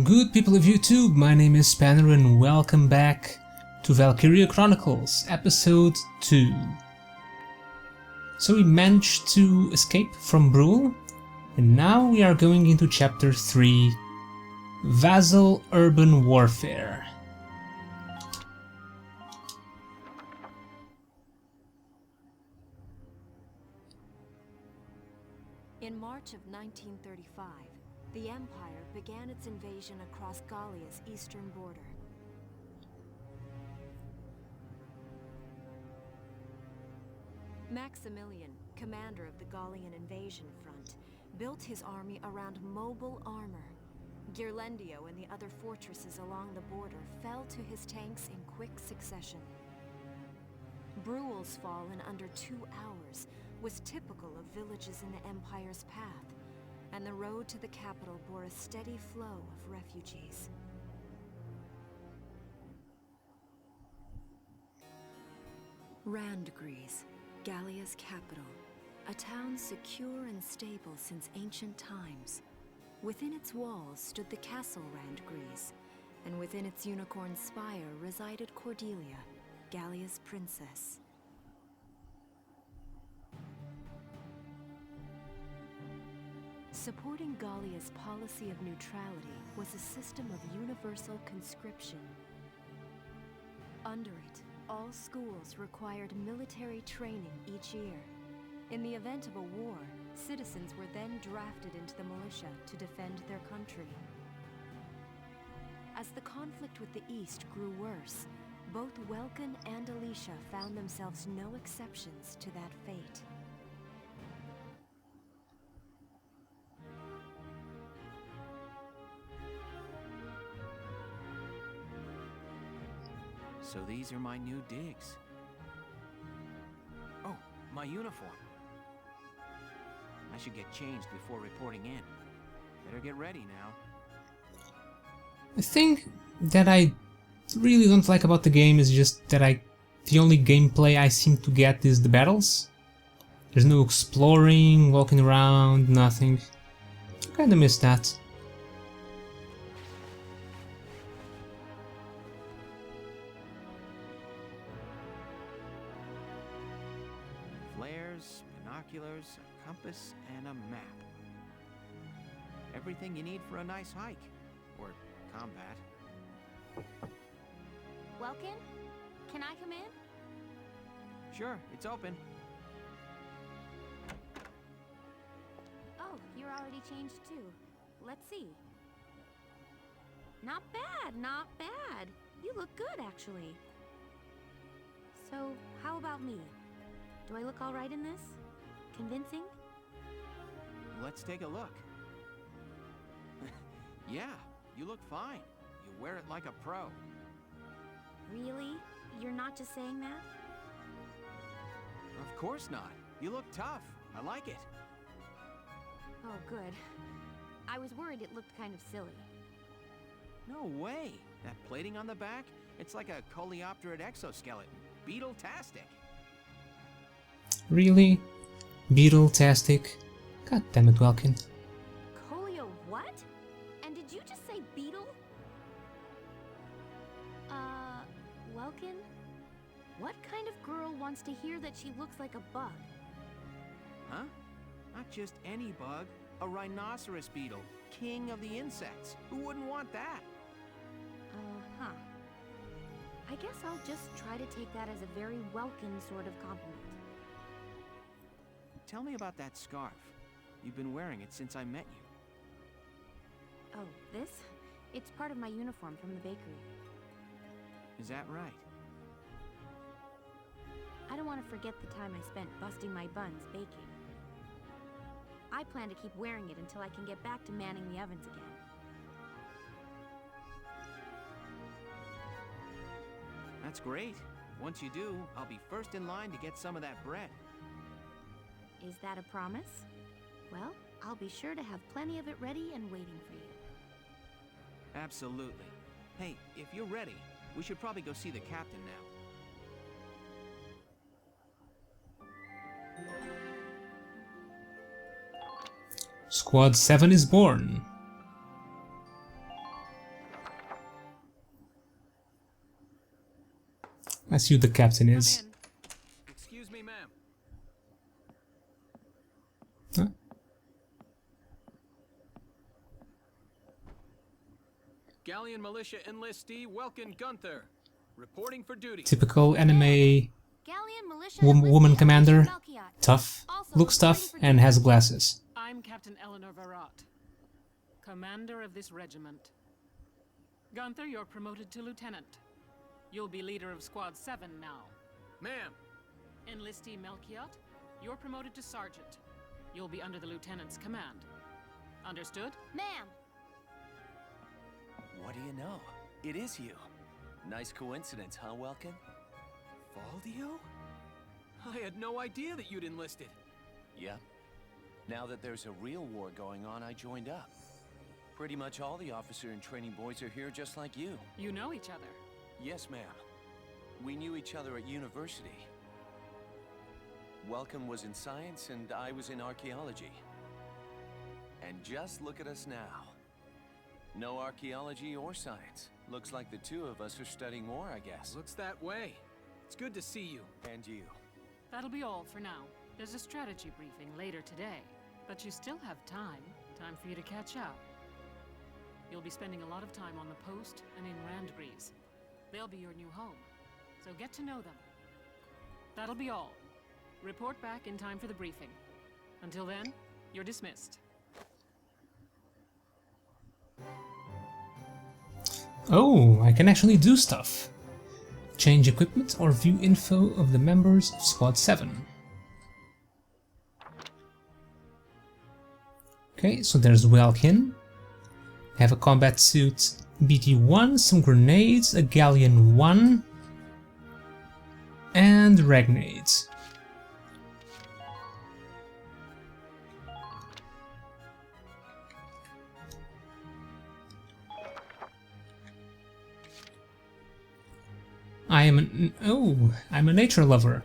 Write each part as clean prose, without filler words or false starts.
Good people of YouTube, my name is Spanner and welcome back to Valkyria Chronicles, episode 2. So we managed to escape from Brule, and now we are going into chapter 3, Vassal Urban Warfare. In March of 1935, the Empire began its invasion across Gallia's eastern border. Maximilian, commander of the Gallian invasion front, built his army around mobile armor. Ghirlandaio and the other fortresses along the border fell to his tanks in quick succession. Brule's fall in under 2 hours was typical of villages in the Empire's path, and the road to the capital bore a steady flow of refugees. Randgries, Gallia's capital, a town secure and stable since ancient times. Within its walls stood the castle Randgries, and within its unicorn spire resided Cordelia, Gallia's princess. Supporting Gallia's policy of neutrality was a system of universal conscription. Under it, all schools required military training each year. In the event of a war, citizens were then drafted into the militia to defend their country. As the conflict with the East grew worse, both Welkin and Alicia found themselves no exceptions to that fate. So these are my new digs. Oh, my uniform. I should get changed before reporting in. Better get ready now. The thing that I really don't like about the game is just that the only gameplay I seem to get is the battles. There's no exploring, walking around, nothing. I kinda miss that. Flares, binoculars, a compass, and a map. Everything you need for a nice hike. Or combat. Welkin? Can I come in? Sure, it's open. Oh, you're already changed too. Let's see. Not bad, not bad. You look good, actually. So, how about me? Do I look all right in this? Convincing? Let's take a look. Yeah, you look fine. You wear it like a pro. Really? You're not just saying that? Of course not. You look tough. I like it. Oh, good. I was worried it looked kind of silly. No way. That plating on the back? It's like a coleopterate exoskeleton. Beetle-tastic. Really? Beetle-tastic? God damn it, Welkin. Colio what? And did you just say beetle? Welkin? What kind of girl wants to hear that she looks like a bug? Huh? Not just any bug. A rhinoceros beetle. King of the insects. Who wouldn't want that? Uh-huh. I guess I'll just try to take that as a very Welkin sort of compliment. Tell me about that scarf. You've been wearing it since I met you. Oh, this? It's part of my uniform from the bakery. Is that right? I don't want to forget the time I spent busting my buns baking. I plan to keep wearing it until I can get back to manning the ovens again. That's great. Once you do, I'll be first in line to get some of that bread. Is that a promise? Well, I'll be sure to have plenty of it ready and waiting for you. Absolutely. Hey, if you're ready, we should probably go see the captain now. Squad 7 is born. I see who the captain is. Come in. Excuse me, ma'am. Huh? Galleon Militia enlistee Welkin Gunther, reporting for duty. Typical anime Galleon militia woman enlistee commander. Melchiot. Tough, Also looks tough, reporting for and duty. has glasses. I'm Captain Eleanor Varrot, commander of this regiment. Gunther, you're promoted to lieutenant. You'll be leader of Squad 7 now. Ma'am, Enlistee Melchiot, you're promoted to sergeant. You'll be under the lieutenant's command. Understood? Ma'am. What do you know? It is you. Nice coincidence, huh, Welkin? Valdio? I had no idea that you'd enlisted. Yep. Now that there's a real war going on, I joined up. Pretty much all the officer and training boys are here just like you. You know each other. Yes, ma'am. We knew each other at university. Welcome was in science and I was in archaeology. And just look at us now. No archaeology or science. Looks like the two of us are studying war, I guess. Looks that way. It's good to see you. And you. That'll be all for now. There's a strategy briefing later today, but you still have time. Time for you to catch up. You'll be spending a lot of time on the post and in Randbreeze. They'll be your new home, so get to know them. That'll be all. Report back in time for the briefing. Until then, you're dismissed. Oh, I can actually do stuff. Change equipment or view info of the members of Squad 7. Okay, so there's Welkin. I have a combat suit BT-1, some grenades, a Galleon 1, and Regnades. I'm a nature lover.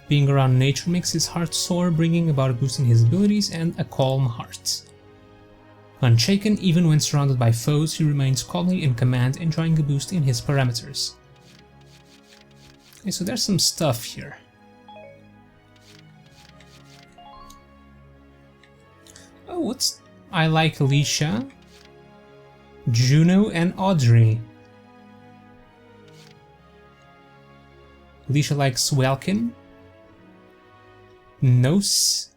Being around nature makes his heart soar, bringing about a boost in his abilities and a calm heart. Unshaken, even when surrounded by foes, he remains calmly in command, enjoying a boost in his parameters. Okay, so there's some stuff here. Oh, what's... I like Alicia, Juno, and Audrey. Alicia likes Welkin, Nos,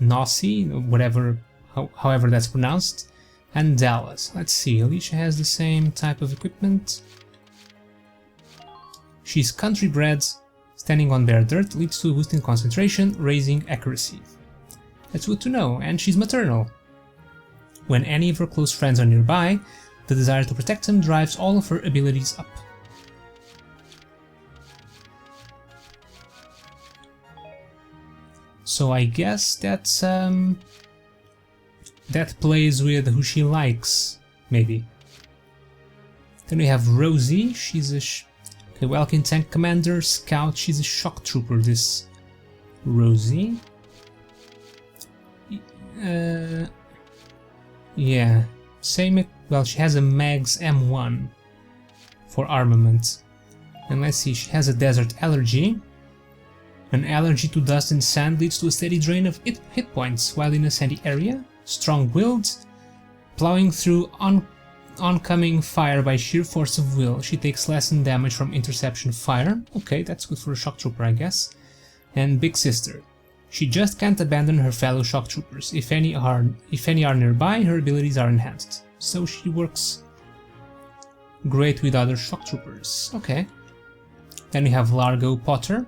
Nossi, whatever, however that's pronounced, and Dallas. Let's see, Alicia has the same type of equipment. She's country bred, standing on bare dirt leads to a boost in concentration, raising accuracy. That's good to know, and she's maternal. When any of her close friends are nearby, the desire to protect them drives all of her abilities up. So I guess that's that plays with who she likes, maybe. Then we have Rosie. She's a okay, Welkin tank commander, scout. She's a shock trooper. This Rosie. Yeah, same. Well, she has a Mags M1 for armament, and let's see. She has a desert allergy. An allergy to dust and sand leads to a steady drain of hit points while in a sandy area. Strong-willed, plowing through oncoming fire by sheer force of will. She takes less in damage from interception fire. Okay, that's good for a shock trooper, I guess. And Big Sister. She just can't abandon her fellow shock troopers. If any are nearby, her abilities are enhanced. So she works great with other shock troopers. Okay. Then we have Largo Potter.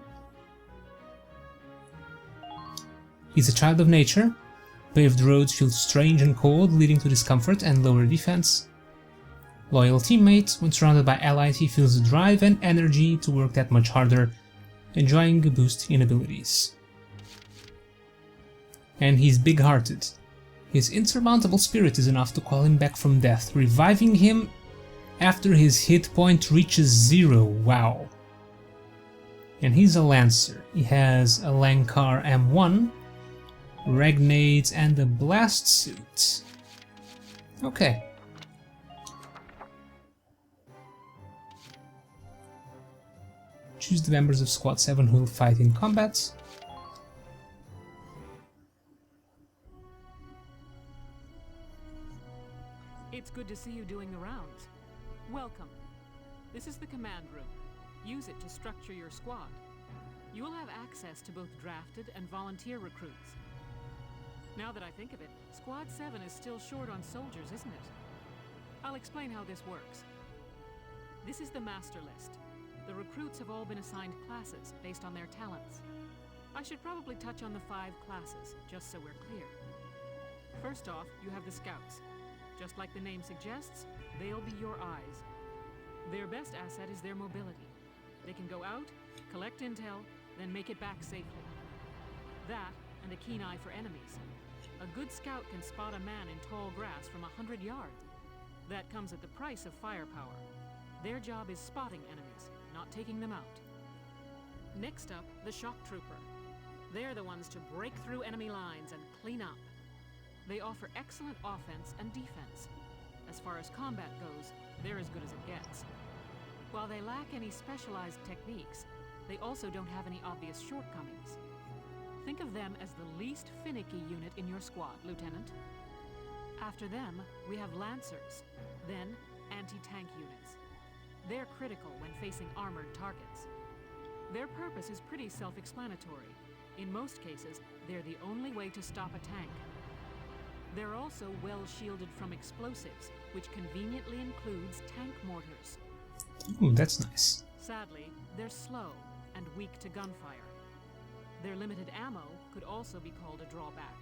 He's a child of nature. Paved roads feel strange and cold, leading to discomfort and lower defense. Loyal teammate. When surrounded by allies, he feels the drive and energy to work that much harder, enjoying a boost in abilities. And he's big-hearted. His insurmountable spirit is enough to call him back from death, reviving him after his hit point reaches 0. Wow. And he's a Lancer. He has a Lankar M1, Regnades, and a blast suit. Okay. Choose the members of Squad 7 who will fight in combat. It's good to see you doing the rounds. Welcome. This is the command room. Use it to structure your squad. You will have access to both drafted and volunteer recruits. Now that I think of it, Squad 7 is still short on soldiers, isn't it? I'll explain how this works. This is the master list. The recruits have all been assigned classes based on their talents. I should probably touch on the 5 classes, just so we're clear. First off, you have the scouts. Just like the name suggests, they'll be your eyes. Their best asset is their mobility. They can go out, collect intel, then make it back safely. That, and a keen eye for enemies. A good scout can spot a man in tall grass from 100 yards. That comes at the price of firepower. Their job is spotting enemies, not taking them out. Next up, the shock trooper. They're the ones to break through enemy lines and clean up. They offer excellent offense and defense. As far as combat goes, they're as good as it gets. While they lack any specialized techniques, they also don't have any obvious shortcomings. Think of them as the least finicky unit in your squad, Lieutenant. After them, we have Lancers, then anti-tank units. They're critical when facing armored targets. Their purpose is pretty self-explanatory. In most cases, they're the only way to stop a tank. They're also well shielded from explosives, which conveniently includes tank mortars. Ooh, that's nice. Sadly, they're slow and weak to gunfire. Their limited ammo could also be called a drawback.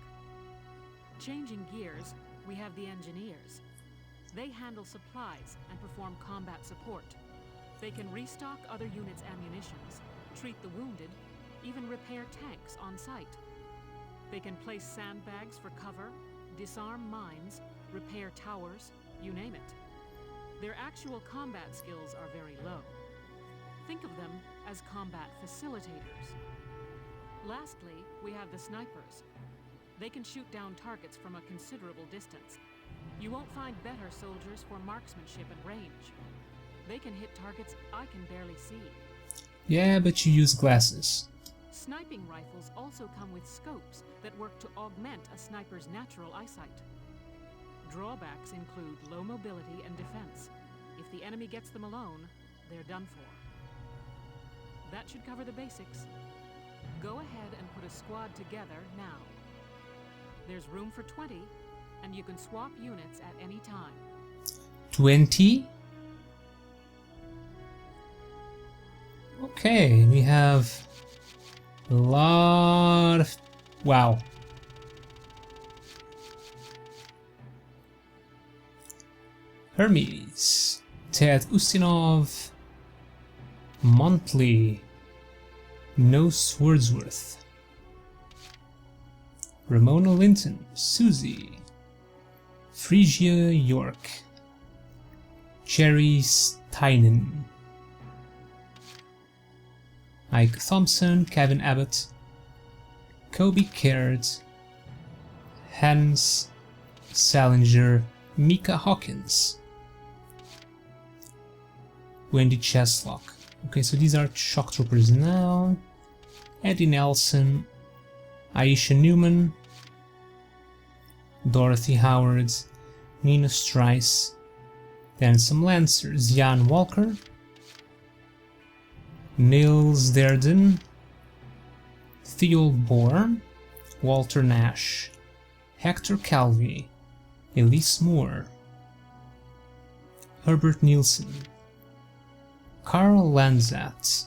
Changing gears, we have the engineers. They handle supplies and perform combat support. They can restock other units' ammunitions, treat the wounded, even repair tanks on site. They can place sandbags for cover, disarm mines, repair towers, you name it. Their actual combat skills are very low. Think of them as combat facilitators. Lastly, we have the snipers. They can shoot down targets from a considerable distance. You won't find better soldiers for marksmanship and range. They can hit targets I can barely see. Yeah, but you use glasses. Sniping rifles also come with scopes that work to augment a sniper's natural eyesight. Drawbacks include low mobility and defense. If the enemy gets them alone, they're done for. That should cover the basics. Go ahead and put a squad together now. There's room for 20, and you can swap units at any time. 20? Okay, we have a lot of... Wow. Hermes, Ted Ustinov, Montley, No Swordsworth, Ramona Linton, Susie, Phrygia York, Jerry Steinen, Ike Thompson, Kevin Abbott, Kobe Caird, Hans Salinger, Mika Hawkins, Wendy Cheslock. Okay, so these are shock troopers now. Eddie Nelson, Aisha Newman, Dorothy Howard, Nina Strice, then some Lancers, Jan Walker, Nils Derden, Theo Bourne, Walter Nash, Hector Calvi, Elise Moore, Herbert Nielsen, Carl Lanzat,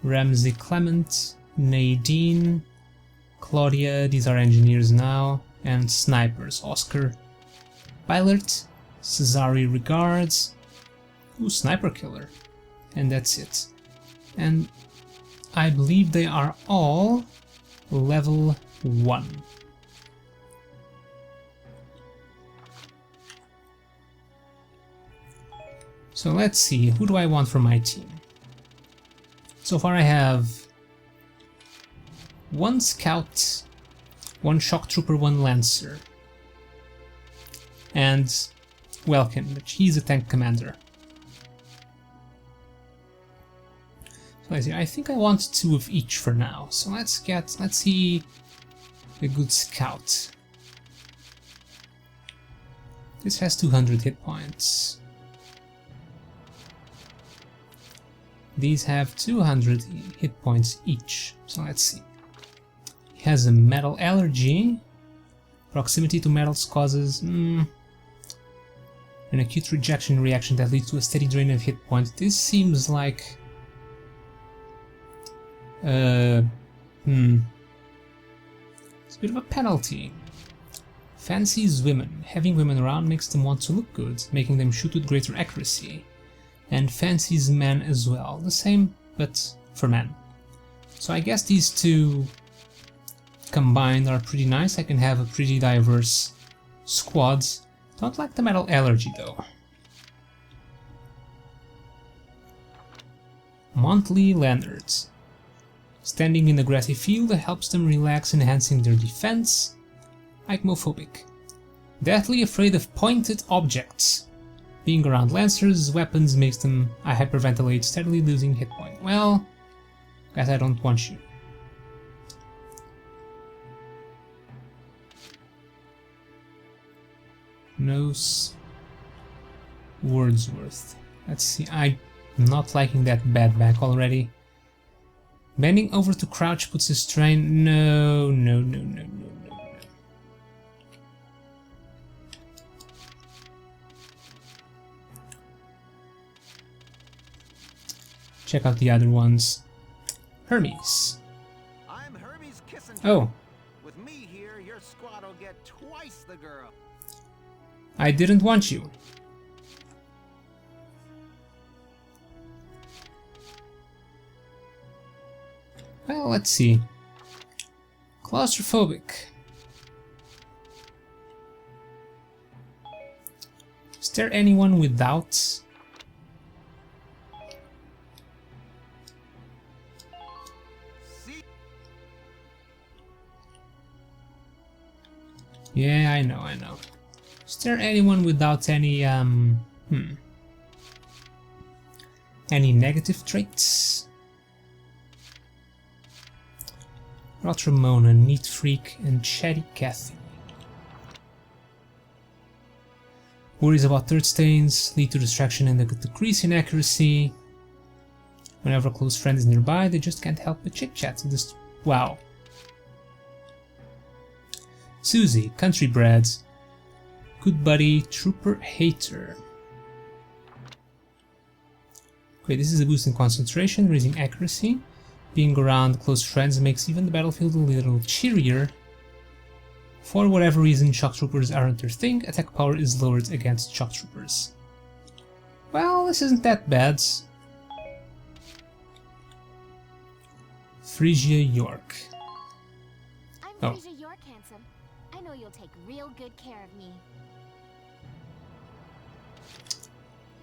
Ramsey Clement, Nadine, Claudia, these are engineers now, and snipers, Oscar Pilot, Cesare Regards, Sniper Killer, and that's it. And I believe they are all level 1. So let's see, who do I want for my team? So far I have 1 scout, 1 shock trooper, 1 lancer, and Welkin, but he's a tank commander. So let's see, I think I want 2 of each for now. So let's see a good scout. This has 200 hit points. These have 200 hit points each. So let's see. He has a metal allergy. Proximity to metals causes an acute rejection reaction that leads to a steady drain of hit points. This seems like it's a bit of a penalty. Fancies women. Having women around makes them want to look good, making them shoot with greater accuracy. And fancies men as well. The same, but for men. So I guess these two combined are pretty nice. I can have a pretty diverse squad. Don't like the metal allergy though. Monthly Lanyards. Standing in a grassy field helps them relax, enhancing their defense. Acmophobic. Deathly afraid of pointed objects. Being around lancers, weapons makes them hyperventilate, steadily losing hit point. Well, guess I don't want you. Nose Wordsworth. Let's see, I'm not liking that bad back already. Bending over to crouch puts a strain. No. Check out the other ones. Hermes. I'm Hermes Kissinger. Oh, With me here, your squad will get twice the girl. I didn't want you. Well, let's see. Claustrophobic. Is there anyone without? See? Yeah, I know. Is there anyone without any, any negative traits? Rot Ramona, Neat Freak, and Chatty Cathy. Worries about third stains, lead to distraction and a decrease in accuracy. Whenever a close friend is nearby, they just can't help but chit-chat. Wow. Susie, country bred. Good buddy, trooper hater. Okay, this is a boost in concentration, raising accuracy. Being around close friends makes even the battlefield a little cheerier. For whatever reason, shock troopers aren't their thing, attack power is lowered against shock troopers. Well, this isn't that bad. Phrygia York. I'm Oh. Frasier York, handsome. I know you'll take real good care of me.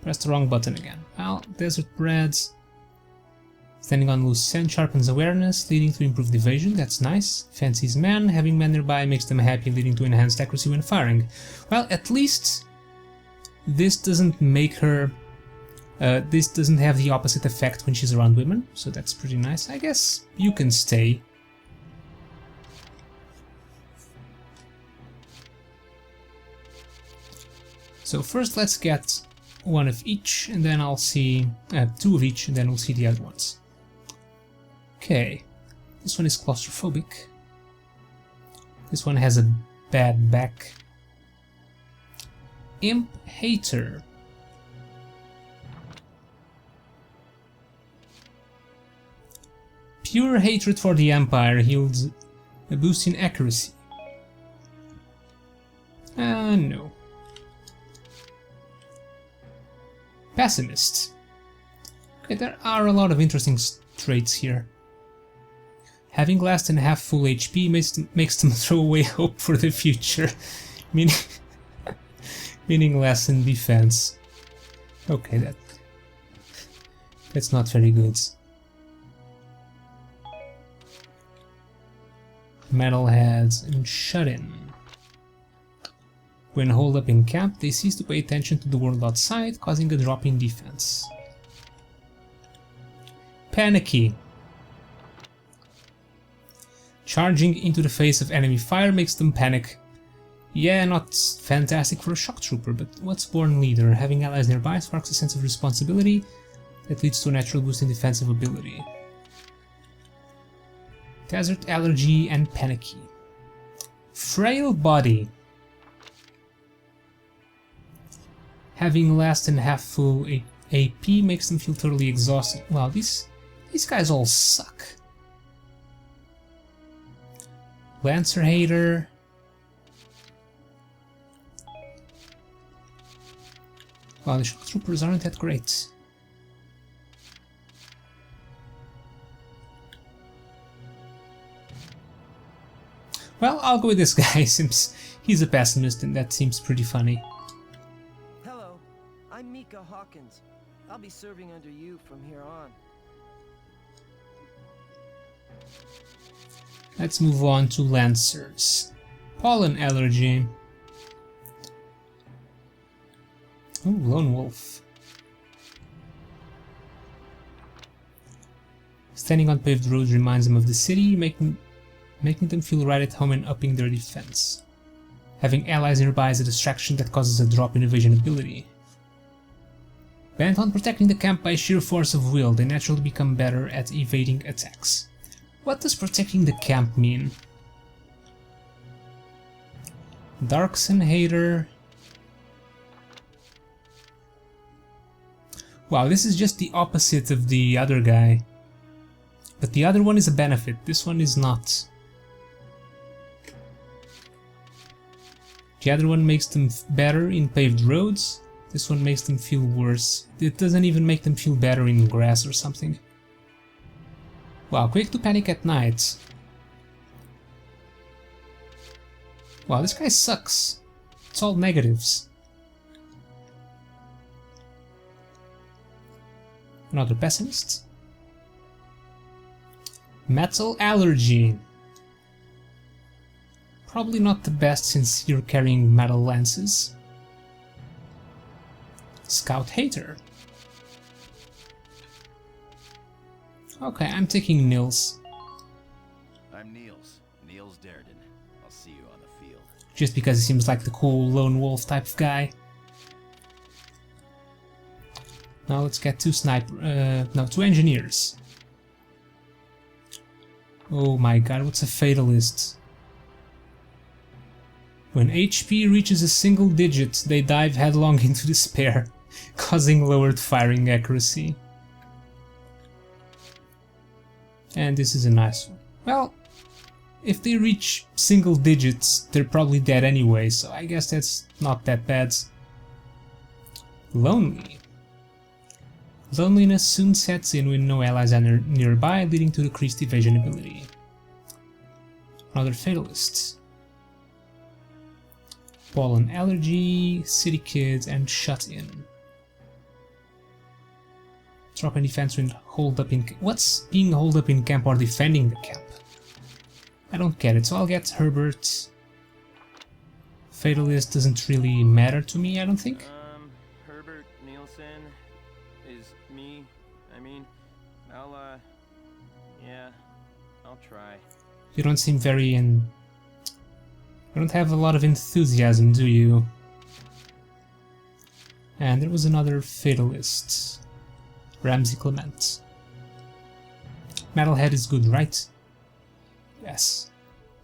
Press the wrong button again. Well, Desert Bread. Standing on loose sand sharpens awareness, leading to improved evasion. That's nice. Fancies men. Having men nearby makes them happy, leading to enhanced accuracy when firing. Well, at least this doesn't make her... this doesn't have the opposite effect when she's around women, so that's pretty nice. I guess you can stay. So first let's get one of each, and then I'll see... 2 of each, and then we'll see the other ones. Okay, this one is claustrophobic. This one has a bad back. Imp hater. Pure hatred for the Empire yields a boost in accuracy. No. Pessimist. Okay, there are a lot of interesting traits here. Having less than half full HP makes them throw away hope for the future, meaning less in defense. Okay, that's not very good. Metalheads and shut-in. When holed up in camp, they cease to pay attention to the world outside, causing a drop in defense. Panicky. Charging into the face of enemy fire makes them panic. Yeah, not fantastic for a shock trooper, but what's Born Leader? Having allies nearby sparks a sense of responsibility that leads to a natural boost in defensive ability. Desert Allergy and Panicky. Frail Body. Having less than half full AP makes them feel totally exhausted. Wow, these guys all suck. Lancer Hater. Wow, the shock troopers aren't that great. Well, I'll go with this guy since he's a pessimist and that seems pretty funny. Hello, I'm Mika Hawkins. I'll be serving under you from here on. Let's move on to Lancers. Pollen Allergy. Oh, Lone Wolf. Standing on paved roads reminds them of the city, making them feel right at home and upping their defense. Having allies nearby is a distraction that causes a drop in evasion ability. Bent on protecting the camp by sheer force of will, they naturally become better at evading attacks. What does protecting the camp mean? Darkson Hater. Wow, this is just the opposite of the other guy. But the other one is a benefit, this one is not. The other one makes them better in paved roads, this one makes them feel worse. It doesn't even make them feel better in grass or something. Wow, quick to panic at night. Wow, this guy sucks. It's all negatives. Another pessimist. Metal Allergy. Probably not the best since you're carrying metal lances. Scout Hater. Okay, I'm taking Nils. I'm Niels Darden. I'll see you on the field. Just because he seems like the cool lone wolf type of guy. Now let's get two two engineers. Oh my god, what's a fatalist? When HP reaches a single digit, they dive headlong into despair, causing lowered firing accuracy. And this is a nice one. Well, if they reach single digits, they're probably dead anyway, so I guess that's not that bad. Lonely. Loneliness soon sets in when no allies are nearby, leading to decreased evasion ability. Another fatalist. Pollen Allergy, City Kids, and Shut In. Drop and defense when holed up in... What's being holed up in camp or defending the camp? I don't get it, so I'll get Herbert. Fatalist doesn't really matter to me, I don't think. Herbert Nielsen is me. I mean, yeah, I'll try. You don't seem very You don't have a lot of enthusiasm, do you? And there was another fatalist. Ramsey Clement. Metalhead is good, right? Yes.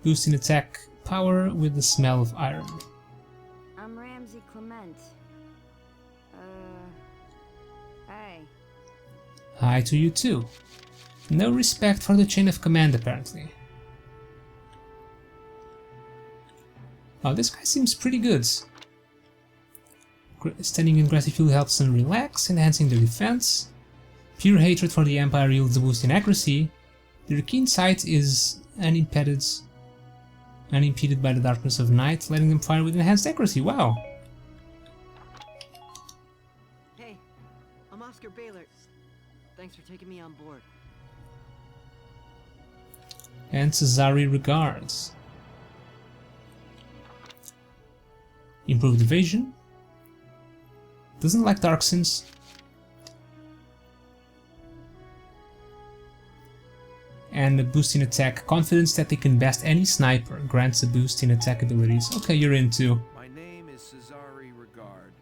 Boost in attack power with the smell of iron. I'm Ramsey Clement. Hey. Hi to you too. No respect for the chain of command, apparently. Oh, this guy seems pretty good. Standing in grassy field helps them relax, enhancing their defense. Pure hatred for the Empire yields a boost in accuracy. Their keen sight is unimpeded by the darkness of night, letting them fire with enhanced accuracy. Wow! Hey, I'm Oscar Baylor. Thanks for taking me on board. And Cesare regards. Improved evasion. Doesn't like Dark Sins. and a boost in attack. Confidence that they can best any sniper. Grants a boost in attack abilities. Okay, you're into. My name is Cesare Regard,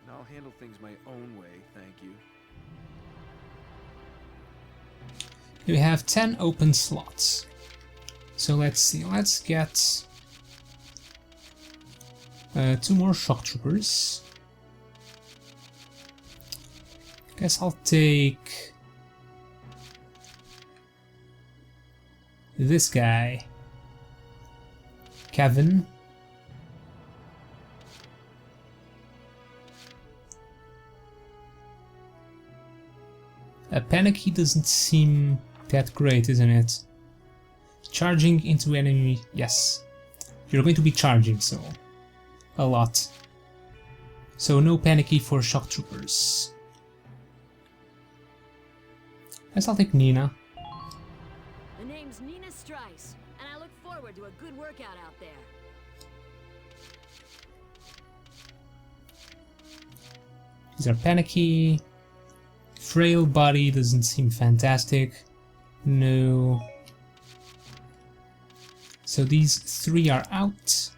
and I'll handle things my own way, thank you. We have 10 open slots. So let's see, let's get 2 more shock troopers. Guess I'll take this guy, Kevin. A panicky doesn't seem that great, isn't it? Charging into enemy, yes. You're going to be charging, so a lot. So no panicky for shock troopers. Guess I'll take Nina. The name's Nina Strice, and I look forward to a good workout out there. These are panicky. Frail body doesn't seem fantastic. No. So these 3 are out.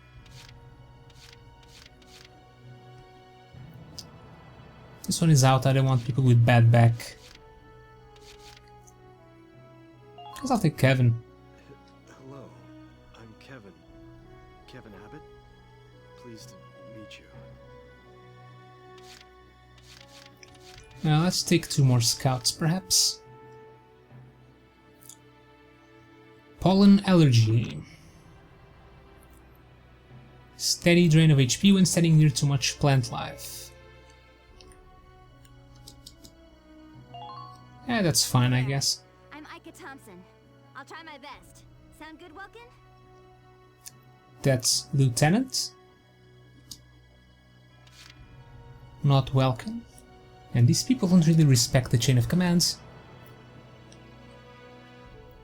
This one is out. I don't want people with bad back. Guess I'll take Kevin. Hello, I'm Kevin. Kevin Abbott. Pleased to meet you. Now let's take 2 more scouts, perhaps. Pollen allergy. Steady drain of HP when standing near too much plant life. Yeah, that's fine, I guess. I'm Ika Thompson. I'll try my best. Sound good, Welkin? That's Lieutenant. Not welcome. And these people don't really respect the chain of commands.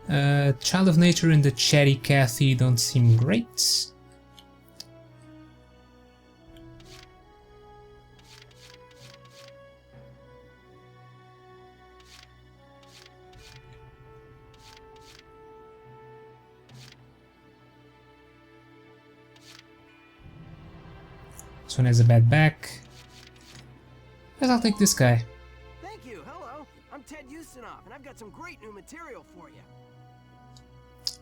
Child of Nature and the Chatty Cathy don't seem great. This one has a bad back. Guess I'll take this guy. Thank you, hello. I'm Ted Ustinov, and I've got some great new material for you.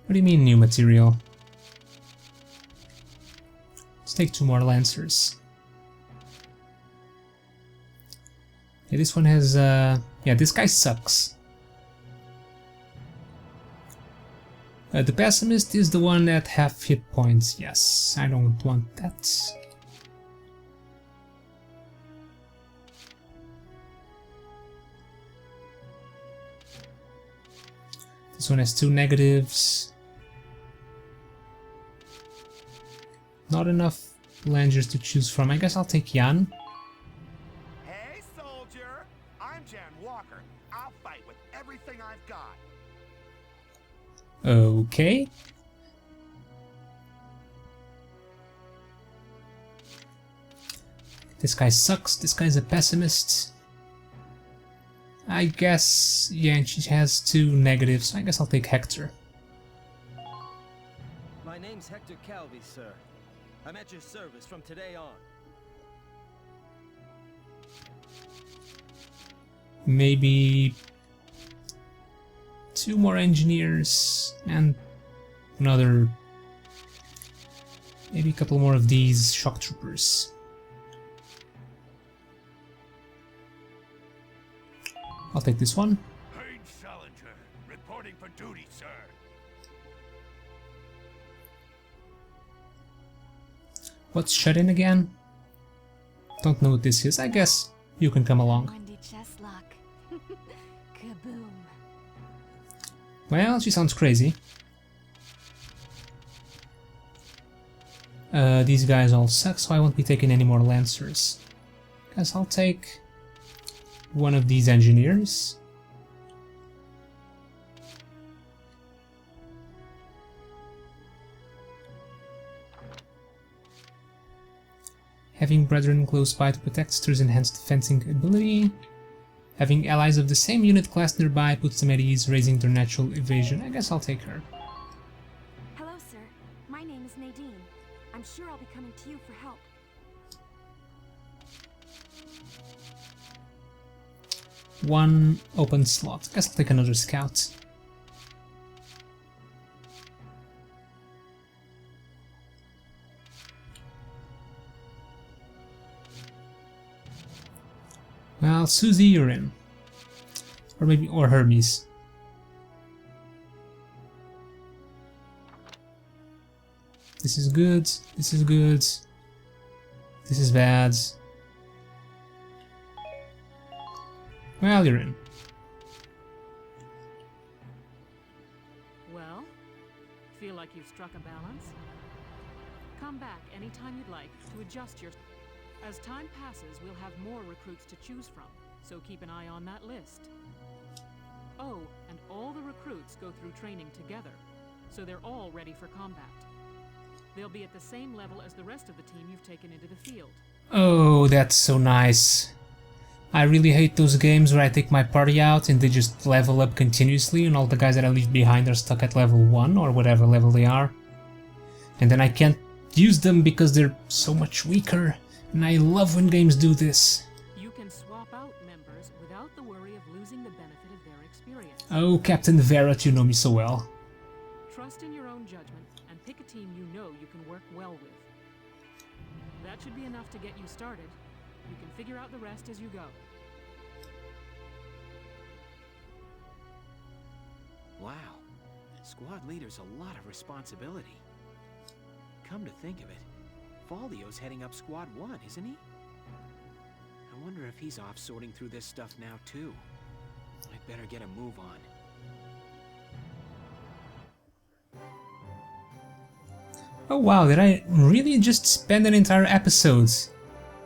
What do you mean, new material? Let's take 2 more Lancers. Yeah, this one has, yeah, this guy sucks. The Pessimist is the one at half hit points. Yes, I don't want that. This one has 2 negatives. Not enough Langers to choose from. I guess I'll take Jan. Hey, soldier! I'm Jan Walker. I'll fight with everything I've got. Okay. This guy sucks. This guy's a pessimist. I guess, yeah, and she has 2 negatives. I guess I'll take Hector. My name's Hector Calvi, sir. I'm at your service from today on. Maybe 2 more engineers and another, maybe a couple more of these shock troopers. I'll take this one. Page Salinger, reporting for duty, sir. What's shut-in again? Don't know what this is. I guess you can come along. Wendy just luck. Kaboom. Well, she sounds crazy. These guys all suck, so I won't be taking any more Lancers. Guess I'll take one of these engineers. Having brethren close by to protect stirs enhanced fencing ability. Having allies of the same unit class nearby puts them at ease, raising their natural evasion. I guess I'll take her. Hello, sir. My name is Nadine. I'm sure I'll be coming to you for help. One open slot. Guess I'll take another scout. Well, Susie, you're in. Or Hermes. This is good, this is good. This is bad. Well, you're in. Well, feel like you've struck a balance? Come back anytime you'd like to adjust your... As time passes, we'll have more recruits to choose from, so keep an eye on that list. Oh, and all the recruits go through training together, so they're all ready for combat. They'll be at the same level as the rest of the team you've taken into the field. Oh, that's so nice. I really hate those games where I take my party out and they just level up continuously and all the guys that I leave behind are stuck at level 1 or whatever level they are. And then I can't use them because they're so much weaker. And I love when games do this. You can swap out members without the worry of losing the benefit of their experience. Oh, Captain Verrett, you know me so well. Trust in your own judgment and pick a team you know you can work well with. That should be enough to get you started. You can figure out the rest as you go. Wow. Squad leader's a lot of responsibility. Come to think of it, Faldio's heading up Squad 1, isn't he? I wonder if he's off sorting through this stuff now, too. I'd better get a move on. Oh wow, did I really just spend an entire episode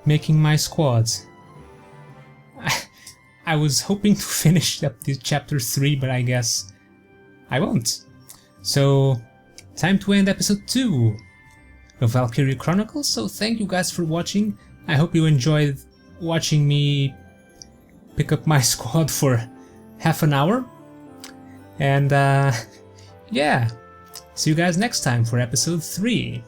making my squad? I was hoping to finish up this chapter 3, but I guess I won't. So, time to end episode 2 of Valkyria Chronicles. So thank you guys for watching. I hope you enjoyed watching me pick up my squad for half an hour. And yeah, see you guys next time for episode 3.